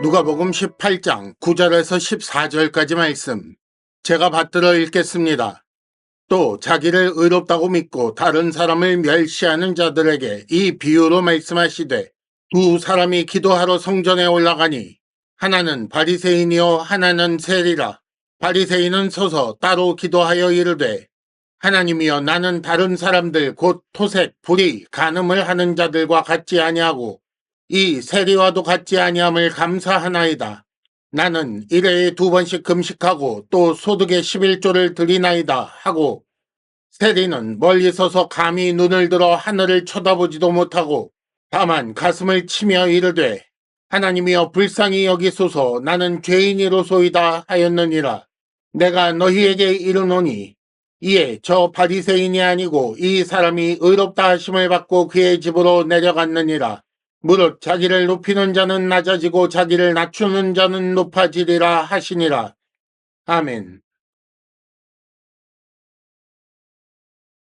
누가복음 18장 9절에서 14절까지 말씀 제가 받들어 읽겠습니다. 또 자기를 의롭다고 믿고 다른 사람을 멸시하는 자들에게 이 비유로 말씀하시되 두 사람이 기도하러 성전에 올라가니 하나는 바리새인이요 하나는 세리라. 바리새인은 서서 따로 기도하여 이르되 하나님이여, 나는 다른 사람들 곧 토색, 불의, 간음을 하는 자들과 같지 아니하고 이 세리와도 같지 아니함을 감사하나이다. 나는 일회에 2번씩 금식하고 또 소득의 11조를 드리나이다 하고, 세리는 멀리 서서 감히 눈을 들어 하늘을 쳐다보지도 못하고 다만 가슴을 치며 이르되 하나님이여, 불쌍히 여기소서, 나는 죄인이로소이다 하였느니라. 내가 너희에게 이르노니 이에 저 바리새인이 아니고 이 사람이 의롭다 하심을 받고 그의 집으로 내려갔느니라. 무릇 자기를 높이는 자는 낮아지고 자기를 낮추는 자는 높아지리라 하시니라. 아멘.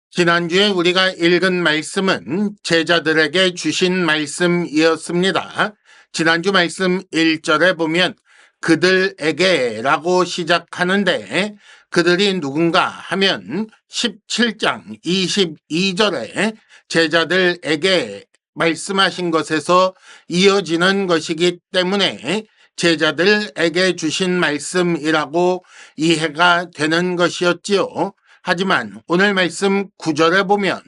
지난주에 우리가 읽은 말씀은 제자들에게 주신 말씀이었습니다. 지난주 말씀 1절에 보면 그들에게 라고 시작하는데 그들이 누군가 하면 17장 22절에 제자들에게 말씀하신 것에서 이어지는 것이기 때문에 제자들에게 주신 말씀이라고 이해가 되는 것이었지요. 하지만 오늘 말씀 9절에 보면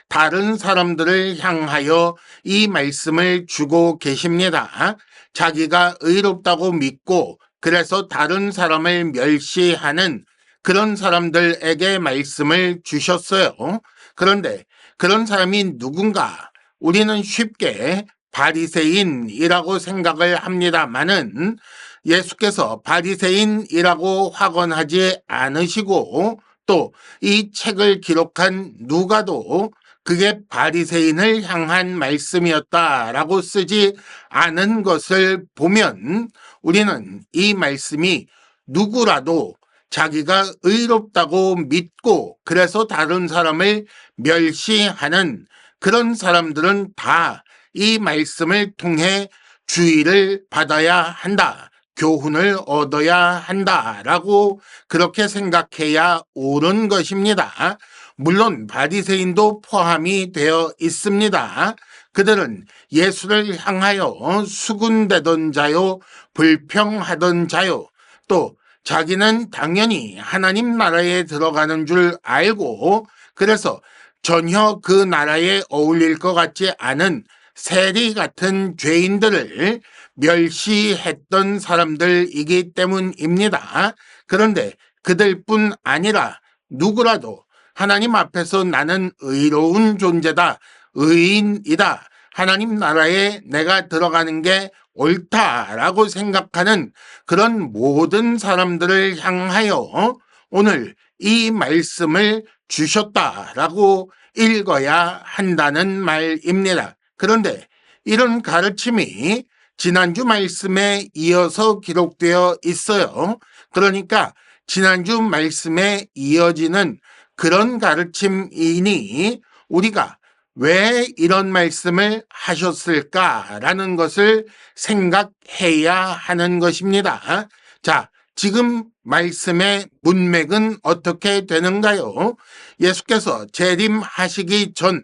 다른 사람들을 향하여 이 말씀을 주고 계십니다. 자기가 의롭다고 믿고 그래서 다른 사람을 멸시하는 그런 사람들에게 말씀을 주셨어요. 그런데 그런 사람이 누군가? 우리는 쉽게 바리새인이라고 생각을 합니다마는 예수께서 바리새인이라고 확언하지 않으시고 또 이 책을 기록한 누가도 그게 바리새인을 향한 말씀이었다라고 쓰지 않은 것을 보면 우리는 이 말씀이 누구라도 자기가 의롭다고 믿고 그래서 다른 사람을 멸시하는 그런 사람들은 다 이 말씀을 통해 주의를 받아야 한다, 교훈을 얻어야 한다라고 그렇게 생각해야 옳은 것입니다. 물론 바리새인도 포함이 되어 있습니다. 그들은 예수를 향하여 수군대던 자요, 불평하던 자요, 또 자기는 당연히 하나님 나라에 들어가는 줄 알고 그래서 전혀 그 나라에 어울릴 것 같지 않은 세리 같은 죄인들을 멸시했던 사람들이기 때문입니다. 그런데 그들뿐 아니라 누구라도 하나님 앞에서 나는 의로운 존재다, 의인이다, 하나님 나라에 내가 들어가는 게 옳다라고 생각하는 그런 모든 사람들을 향하여 오늘 이 말씀을 주셨다라고 읽어야 한다는 말입니다. 그런데 이런 가르침이 지난주 말씀에 이어서 기록되어 있어요. 그러니까 지난주 말씀에 이어지는 그런 가르침이니 우리가 왜 이런 말씀을 하셨을까라는 것을 생각해야 하는 것입니다. 자, 지금 말씀의 문맥은 어떻게 되는가요? 예수께서 재림하시기 전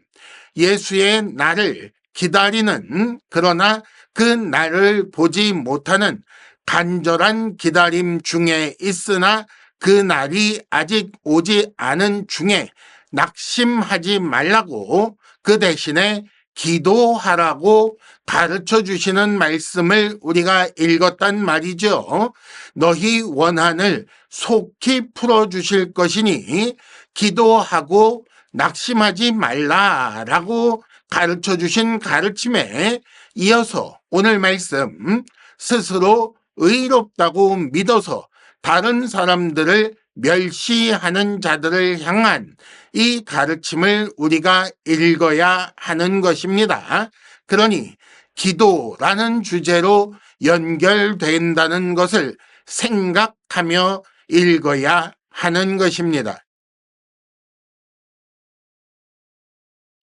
예수의 날을 기다리는, 그러나 그 날을 보지 못하는 간절한 기다림 중에 있으나 그 날이 아직 오지 않은 중에 낙심하지 말라고, 그 대신에 기도하라고 가르쳐 주시는 말씀을 우리가 읽었단 말이죠. 너희 원한을 속히 풀어 주실 것이니 기도하고 낙심하지 말라라고 가르쳐 주신 가르침에 이어서 오늘 말씀, 스스로 의롭다고 믿어서 다른 사람들을 멸시하는 자들을 향한 이 가르침을 우리가 읽어야 하는 것입니다. 그러니 기도라는 주제로 연결된다는 것을 생각하며 읽어야 하는 것입니다.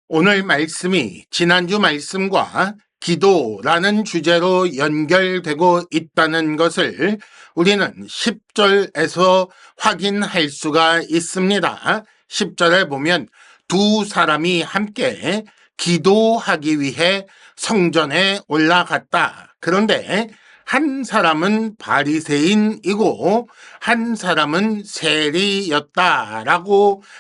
오늘 말씀이 지난주 말씀과 기도라는 주제로 연결되고 있다는 것을 우리는 10절에서 확인할 수가 있습니다. 10절에 보면 두 사람이 함께 기도하기 위해 성전에 올라갔다. 그런데 한 사람은 바리새인이고 한 사람은 세리였다라고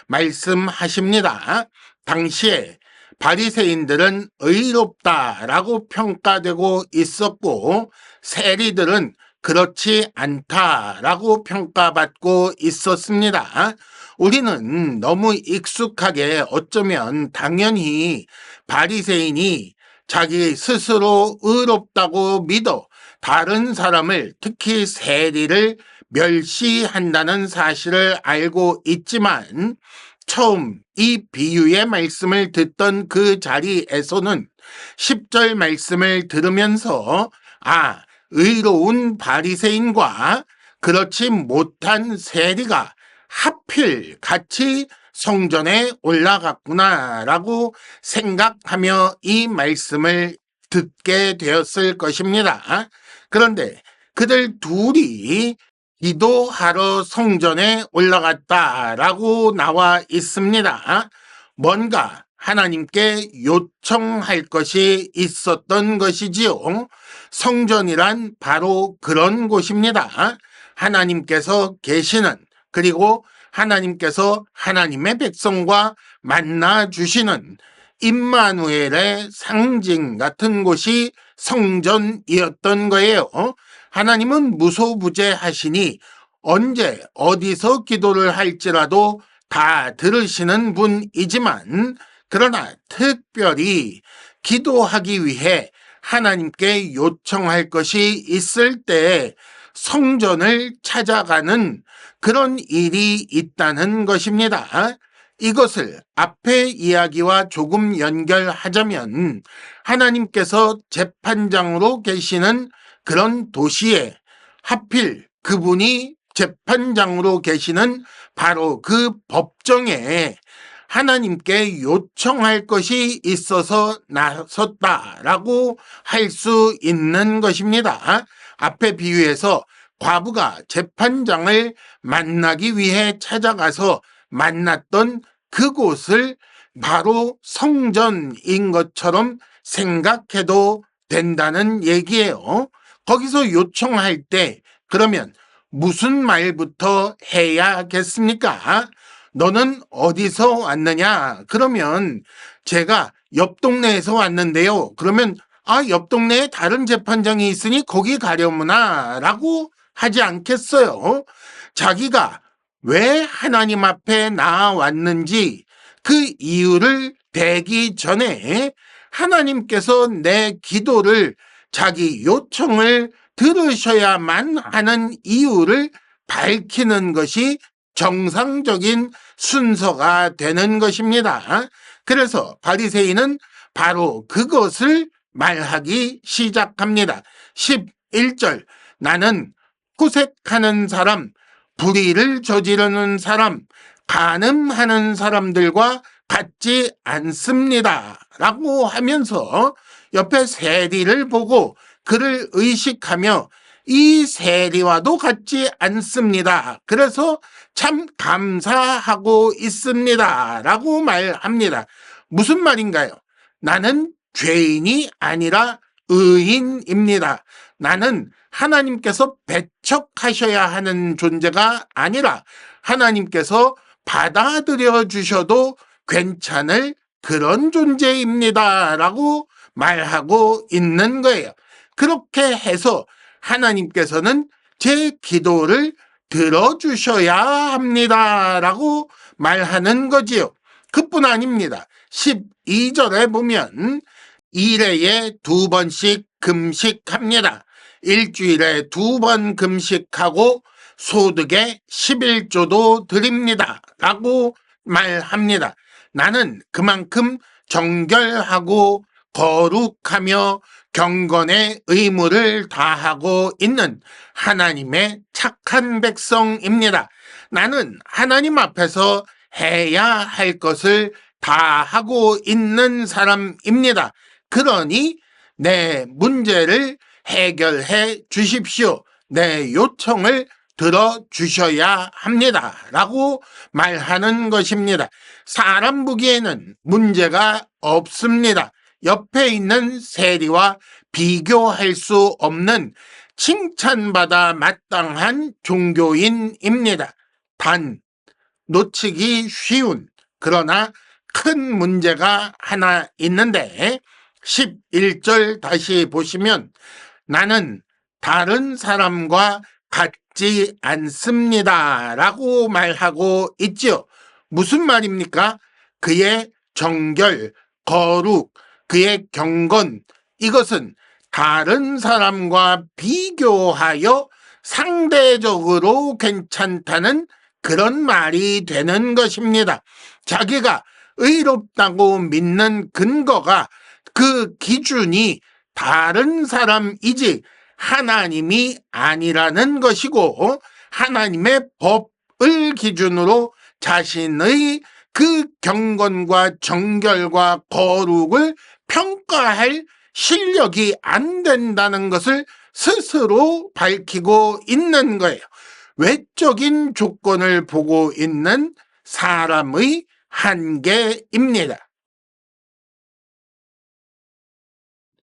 말씀하십니다. 당시에 바리새인들은 의롭다라고 평가되고 있었고 세리들은 그렇지 않다라고 평가받고 있었습니다. 우리는 너무 익숙하게 어쩌면 당연히 바리새인이 자기 스스로 의롭다고 믿어 다른 사람을, 특히 세리를 멸시한다는 사실을 알고 있지만 처음 이 비유의 말씀을 듣던 그 자리에서는 10절 말씀을 들으면서 의로운 바리새인과 그렇지 못한 세리가 하필 같이 성전에 올라갔구나라고 생각하며 이 말씀을 듣게 되었을 것입니다. 그런데 그들 둘이 기도하러 성전에 올라갔다라고 나와 있습니다. 뭔가 하나님께 요청할 것이 있었던 것이지요. 성전이란 바로 그런 곳입니다. 하나님께서 계시는, 그리고 하나님께서 하나님의 백성과 만나 주시는 임마누엘의 상징 같은 곳이 성전이었던 거예요. 하나님은 무소부재하시니 언제 어디서 기도를 할지라도 다 들으시는 분이지만, 그러나 특별히 기도하기 위해 하나님께 요청할 것이 있을 때 성전을 찾아가는 그런 일이 있다는 것입니다. 이것을 앞의 이야기와 조금 연결하자면 하나님께서 재판장으로 계시는 그런 도시에 하필 그분이 재판장으로 계시는 바로 그 법정에 하나님께 요청할 것이 있어서 나섰다라고 할 수 있는 것입니다. 앞의 비유에서 과부가 재판장을 만나기 위해 찾아가서 만났던 그곳을 바로 성전인 것처럼 생각해도 된다는 얘기예요. 거기서 요청할 때 그러면 무슨 말부터 해야겠습니까? 너는 어디서 왔느냐? 그러면 제가 옆 동네에서 왔는데요. 그러면 옆 동네에 다른 재판장이 있으니 거기 가려무나 라고 하지 않겠어요? 자기가 왜 하나님 앞에 나왔는지 그 이유를 대기 전에 하나님께서 내 기도를, 자기 요청을 들으셔야만 하는 이유를 밝히는 것이 정상적인 순서가 되는 것입니다. 그래서 바리새인은 바로 그것을 말하기 시작합니다. 11절, 나는 후색하는 사람, 불의를 저지르는 사람, 간음하는 사람들과 같지 않습니다 라고 하면서 옆에 세리를 보고 그를 의식하며 이 세리와도 같지 않습니다. 그래서 참 감사하고 있습니다 라고 말합니다. 무슨 말인가요? 나는 죄인이 아니라 의인입니다. 나는 하나님께서 배척하셔야 하는 존재가 아니라 하나님께서 받아들여 주셔도 괜찮을 그런 존재입니다 라고 말하고 있는 거예요. 그렇게 해서 하나님께서는 제 기도를 들어주셔야 합니다 라고 말하는 거지요. 그뿐 아닙니다. 12절에 보면 일회에 2번씩 금식합니다. 일주일에 2번 금식하고 소득의 11조도 드립니다 라고 말합니다. 나는 그만큼 정결하고 거룩하며 경건의 의무를 다하고 있는 하나님의 착한 백성입니다. 나는 하나님 앞에서 해야 할 것을 다 하고 있는 사람입니다. 그러니 내 문제를 해결해 주십시오. 내 요청을 들어주셔야 합니다. 라고 말하는 것입니다. 사람 보기에는 문제가 없습니다. 옆에 있는 세리와 비교할 수 없는 칭찬받아 마땅한 종교인입니다. 단, 놓치기 쉬운, 그러나 큰 문제가 하나 있는데 11절 다시 보시면 나는 다른 사람과 같지 않습니다. 라고 말하고 있지요. 무슨 말입니까? 그의 정결, 거룩, 그의 경건, 이것은 다른 사람과 비교하여 상대적으로 괜찮다는 그런 말이 되는 것입니다. 자기가 의롭다고 믿는 근거가 그 기준이 다른 사람이지 하나님이 아니라는 것이고 하나님의 법을 기준으로 자신의 그 경건과 정결과 거룩을 평가할 실력이 안 된다는 것을 스스로 밝히고 있는 거예요. 외적인 조건을 보고 있는 사람의 한계입니다.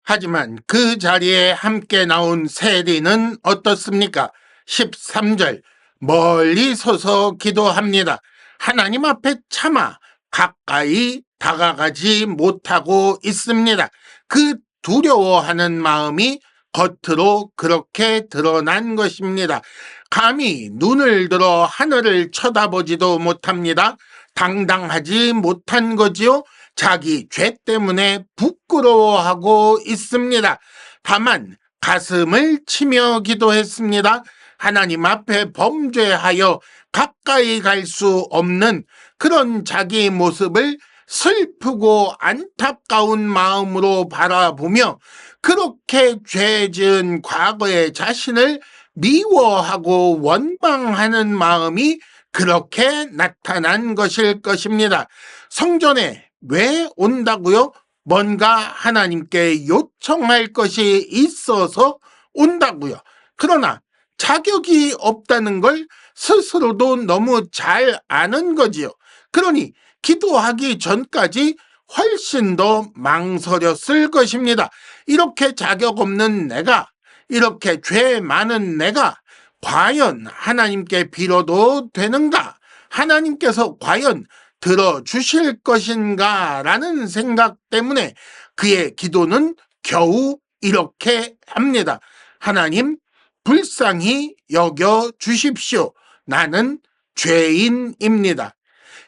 하지만 그 자리에 함께 나온 세리는 어떻습니까? 13절 멀리 서서 기도합니다. 하나님 앞에 차마 가까이 다가가지 못하고 있습니다. 그 두려워하는 마음이 겉으로 그렇게 드러난 것입니다. 감히 눈을 들어 하늘을 쳐다보지도 못합니다. 당당하지 못한 거지요. 자기 죄 때문에 부끄러워하고 있습니다. 다만 가슴을 치며 기도했습니다. 하나님 앞에 범죄하여 가까이 갈 수 없는 그런 자기 모습을 슬프고 안타까운 마음으로 바라보며 그렇게 죄 지은 과거의 자신을 미워하고 원망하는 마음이 그렇게 나타난 것일 것입니다. 성전에 왜 온다고요? 뭔가 하나님께 요청할 것이 있어서 온다고요. 그러나 자격이 없다는 걸 스스로도 너무 잘 아는 거지요. 그러니 기도하기 전까지 훨씬 더 망설였을 것입니다. 이렇게 자격 없는 내가, 이렇게 죄 많은 내가 과연 하나님께 빌어도 되는가? 하나님께서 과연 들어주실 것인가? 라는 생각 때문에 그의 기도는 겨우 이렇게 합니다. 하나님, 불쌍히 여겨 주십시오. 나는 죄인입니다.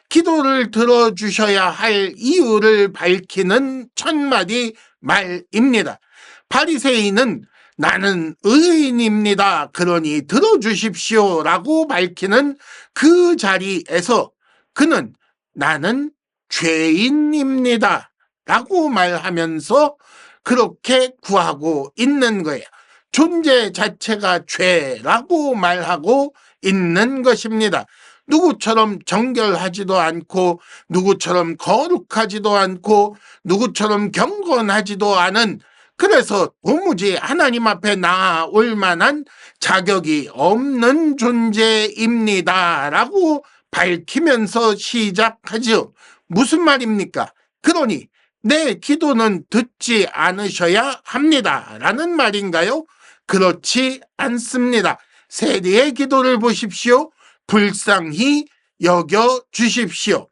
기도를 들어주셔야 할 이유를 밝히는 첫마디 말입니다. 바리새인은 나는 의인입니다. 그러니 들어주십시오. 라고 밝히는 그 자리에서 그는 나는 죄인입니다. 라고 말하면서 그렇게 구하고 있는 거예요. 존재 자체가 죄라고 말하고 있는 것입니다. 누구처럼 정결하지도 않고 누구처럼 거룩하지도 않고 누구처럼 경건하지도 않은, 그래서 도무지 하나님 앞에 나아올 만한 자격이 없는 존재입니다. 라고 밝히면서 시작하죠. 무슨 말입니까? 그러니 내 기도는 듣지 않으셔야 합니다. 라는 말인가요? 그렇지 않습니다. 세리의 기도를 보십시오. 불쌍히 여겨 주십시오.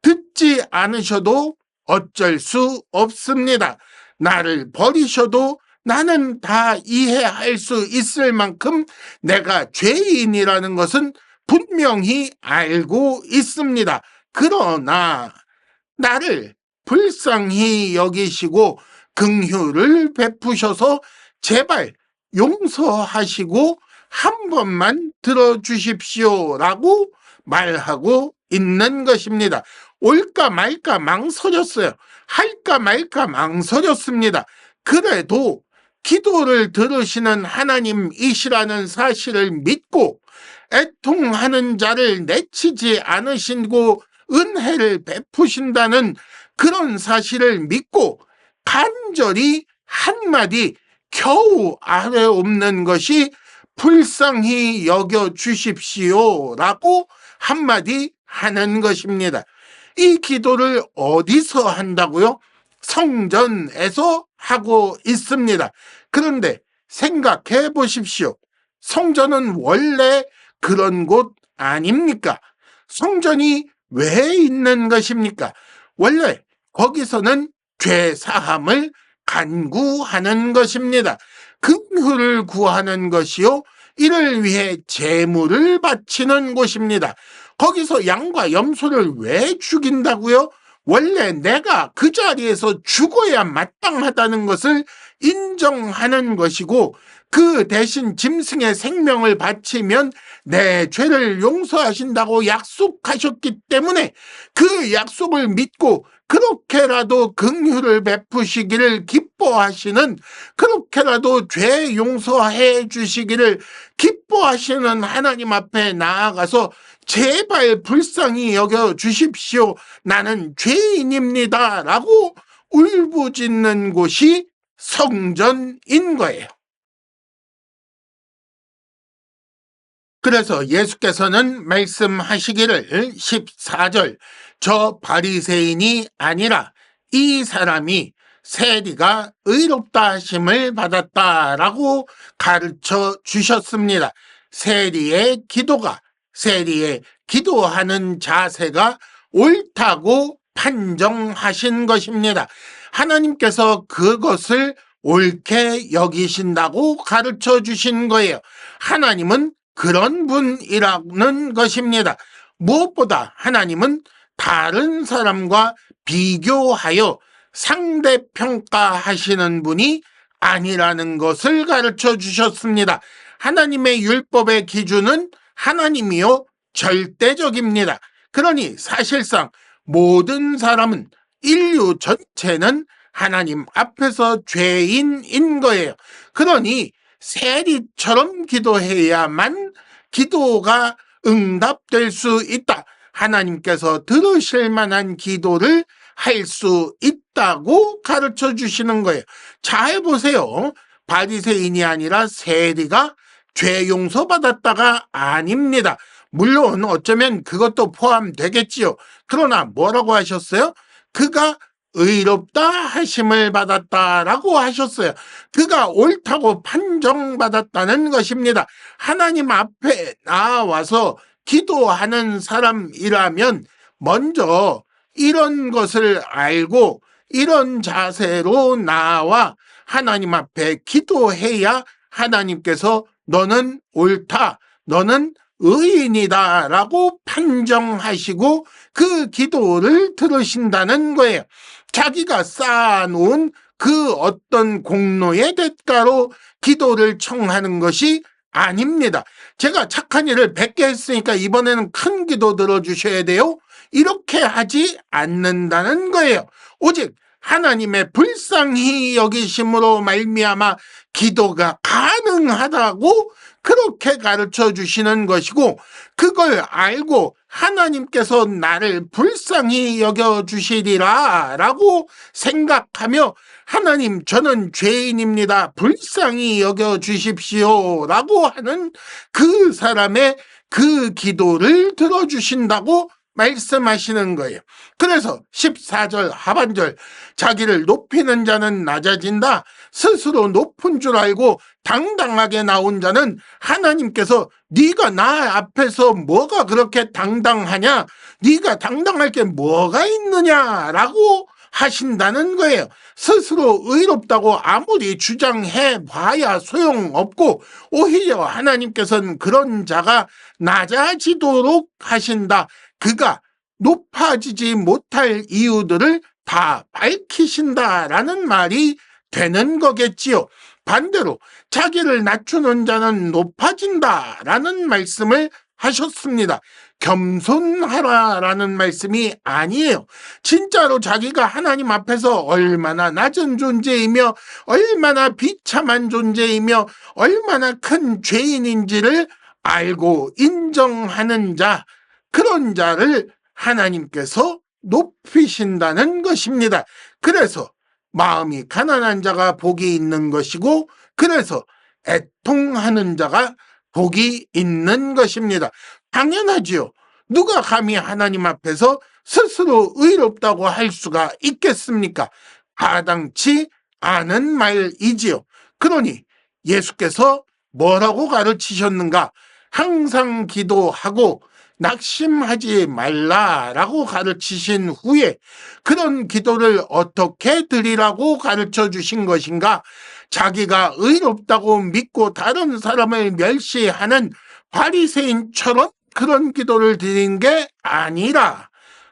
듣지 않으셔도 어쩔 수 없습니다. 나를 버리셔도 나는 다 이해할 수 있을 만큼 내가 죄인이라는 것은 분명히 알고 있습니다. 그러나 나를 불쌍히 여기시고 긍휼을 베푸셔서 제발 용서하시고 한 번만 들어주십시오라고 말하고 있는 것입니다. 올까 말까 망설였어요. 할까 말까 망설였습니다. 그래도 기도를 들으시는 하나님이시라는 사실을 믿고 애통하는 자를 내치지 않으시고 은혜를 베푸신다는 그런 사실을 믿고 간절히 한마디 겨우 아래 없는 것이 불쌍히 여겨 주십시오라고 한마디 하는 것입니다. 이 기도를 어디서 한다고요? 성전에서 하고 있습니다. 그런데 생각해 보십시오. 성전은 원래 그런 곳 아닙니까? 성전이 왜 있는 것입니까? 원래 거기서는 죄 사함을 간구하는 것입니다. 긍휼을 구하는 것이요, 이를 위해 제물을 바치는 곳입니다. 거기서 양과 염소를 왜 죽인다고요? 원래 내가 그 자리에서 죽어야 마땅하다는 것을 인정하는 것이고, 그 대신 짐승의 생명을 바치면 내 죄를 용서하신다고 약속하셨기 때문에 그 약속을 믿고 그렇게라도 긍휼을 베푸시기를 기뻐하시는, 그렇게라도 죄 용서해 주시기를 기뻐하시는 하나님 앞에 나아가서 제발 불쌍히 여겨 주십시오. 나는 죄인입니다. 라고 울부짖는 곳이 성전인 거예요. 그래서 예수께서는 말씀하시기를 14절, 저 바리새인이 아니라 이 사람이 세리가 의롭다 하심을 받았다라고 가르쳐 주셨습니다. 세리의 기도하는 자세가 옳다고 판정하신 것입니다. 하나님께서 그것을 옳게 여기신다고 가르쳐 주신 거예요. 하나님은 그런 분이라는 것입니다. 무엇보다 하나님은 다른 사람과 비교하여 상대평가하시는 분이 아니라는 것을 가르쳐 주셨습니다. 하나님의 율법의 기준은 하나님이요 절대적입니다. 그러니 사실상 모든 사람은, 인류 전체는 하나님 앞에서 죄인인 거예요. 그러니 세리처럼 기도해야만 기도가 응답될 수 있다. 하나님께서 들으실 만한 기도를 할 수 있다고 가르쳐 주시는 거예요. 잘 보세요. 바리새인이 아니라 세리가 죄 용서받았다가 아닙니다. 물론 어쩌면 그것도 포함되겠지요. 그러나 뭐라고 하셨어요? 그가 의롭다 하심을 받았다라고 하셨어요. 그가 옳다고 판정받았다는 것입니다. 하나님 앞에 나와서 기도하는 사람이라면 먼저 이런 것을 알고 이런 자세로 나와 하나님 앞에 기도해야 하나님께서 너는 옳다, 너는 의인이다 라고 판정하시고 그 기도를 들으신다는 거예요. 자기가 쌓아놓은 그 어떤 공로의 대가로 기도를 청하는 것이 아닙니다. 제가 착한 일을 100개 했으니까 이번에는 큰 기도 들어주셔야 돼요. 이렇게 하지 않는다는 거예요. 오직 하나님의 불쌍히 여기심으로 말미암아 기도가 가능하다고 그렇게 가르쳐 주시는 것이고, 그걸 알고 하나님께서 나를 불쌍히 여겨 주시리라 라고 생각하며 하나님 저는 죄인입니다. 불쌍히 여겨 주십시오 라고 하는 그 사람의 그 기도를 들어주신다고 말씀하시는 거예요. 그래서 14절 하반절, 자기를 높이는 자는 낮아진다. 스스로 높은 줄 알고 당당하게 나온 자는 하나님께서 네가 나 앞에서 뭐가 그렇게 당당하냐? 네가 당당할 게 뭐가 있느냐라고 하신다는 거예요. 스스로 의롭다고 아무리 주장해 봐야 소용없고 오히려 하나님께서는 그런 자가 낮아지도록 하신다. 그가 높아지지 못할 이유들을 다 밝히신다라는 말이 되는 거겠지요. 반대로 자기를 낮추는 자는 높아진다라는 말씀을 하셨습니다. 겸손하라라는 말씀이 아니에요. 진짜로 자기가 하나님 앞에서 얼마나 낮은 존재이며 얼마나 비참한 존재이며 얼마나 큰 죄인인지를 알고 인정하는 자, 그런 자를 하나님께서 높이신다는 것입니다. 그래서 마음이 가난한 자가 복이 있는 것이고, 그래서 애통하는 자가 복이 있는 것입니다. 당연하지요. 누가 감히 하나님 앞에서 스스로 의롭다고 할 수가 있겠습니까? 가당치 않은 말이지요. 그러니 예수께서 뭐라고 가르치셨는가? 항상 기도하고 낙심하지 말라라고 가르치신 후에 그런 기도를 어떻게 드리라고 가르쳐 주신 것인가? 자기가 의롭다고 믿고 다른 사람을 멸시하는 바리새인처럼 그런 기도를 드린 게 아니라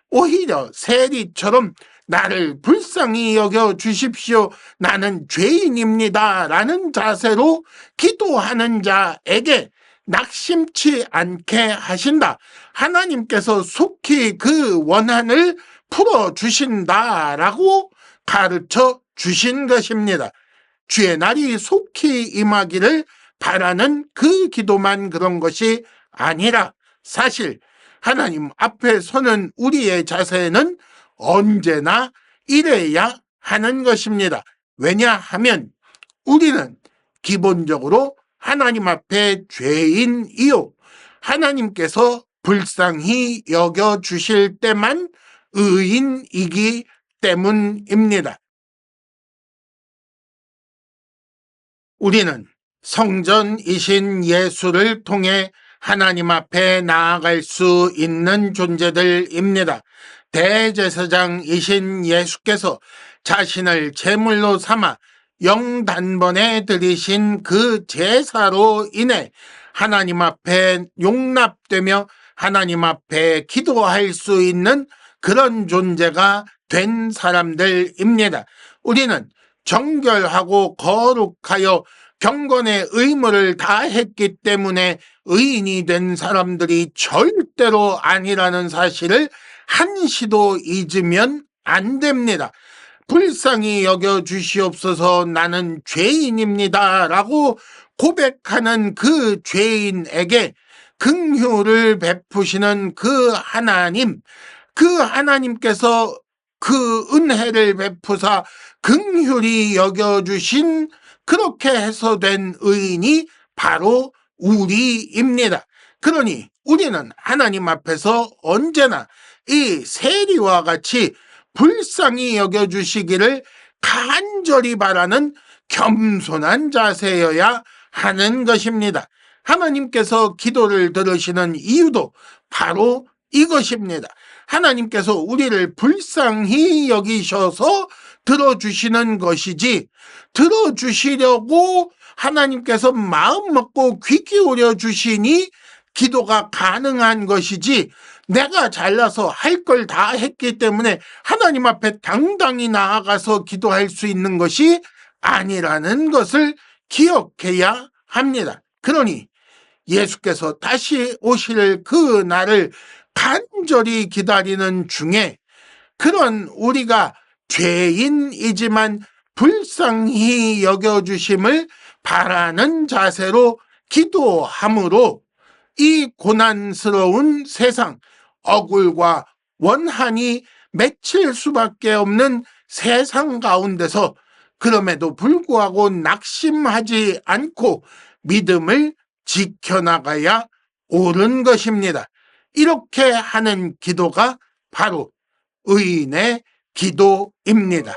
오히려 세리처럼 나를 불쌍히 여겨 주십시오. 나는 죄인입니다. 라는 자세로 기도하는 자에게 낙심치 않게 하신다. 하나님께서 속히 그 원한을 풀어주신다라고 가르쳐 주신 것입니다. 주의 날이 속히 임하기를 바라는 그 기도만 그런 것이 아니라 사실 하나님 앞에 서는 우리의 자세는 언제나 이래야 하는 것입니다. 왜냐하면 우리는 기본적으로 하나님 앞에 죄인이요, 하나님께서 불쌍히 여겨주실 때만 의인이기 때문입니다. 우리는 성전이신 예수를 통해 하나님 앞에 나아갈 수 있는 존재들입니다. 대제사장이신 예수께서 자신을 제물로 삼아 영단번에 드리신 그 제사로 인해 하나님 앞에 용납되며 하나님 앞에 기도할 수 있는 그런 존재가 된 사람들입니다. 우리는 정결하고 거룩하여 경건의 의무를 다했기 때문에 의인이 된 사람들이 절대로 아니라는 사실을 한시도 잊으면 안 됩니다. 불쌍히 여겨 주시옵소서, 나는 죄인입니다 라고 고백하는 그 죄인에게 긍휼을 베푸시는 그 하나님께서 그 은혜를 베푸사 긍휼히 여겨주신, 그렇게 해서 된 의인이 바로 우리입니다. 그러니 우리는 하나님 앞에서 언제나 이 세리와 같이 불쌍히 여겨주시기를 간절히 바라는 겸손한 자세여야 하는 것입니다. 하나님께서 기도를 들으시는 이유도 바로 이것입니다. 하나님께서 우리를 불쌍히 여기셔서 들어주시는 것이지, 들어주시려고 하나님께서 마음 먹고 귀 기울여 주시니 기도가 가능한 것이지, 내가 잘나서 할 걸 다 했기 때문에 하나님 앞에 당당히 나아가서 기도할 수 있는 것이 아니라는 것을 기억해야 합니다. 그러니 예수께서 다시 오실 그 날을 간절히 기다리는 중에 그런 우리가 죄인이지만 불쌍히 여겨주심을 바라는 자세로 기도함으로 이 고난스러운 세상, 억울과 원한이 맺힐 수밖에 없는 세상 가운데서 그럼에도 불구하고 낙심하지 않고 믿음을 지켜나가야 옳은 것입니다. 이렇게 하는 기도가 바로 의인의 기도입니다.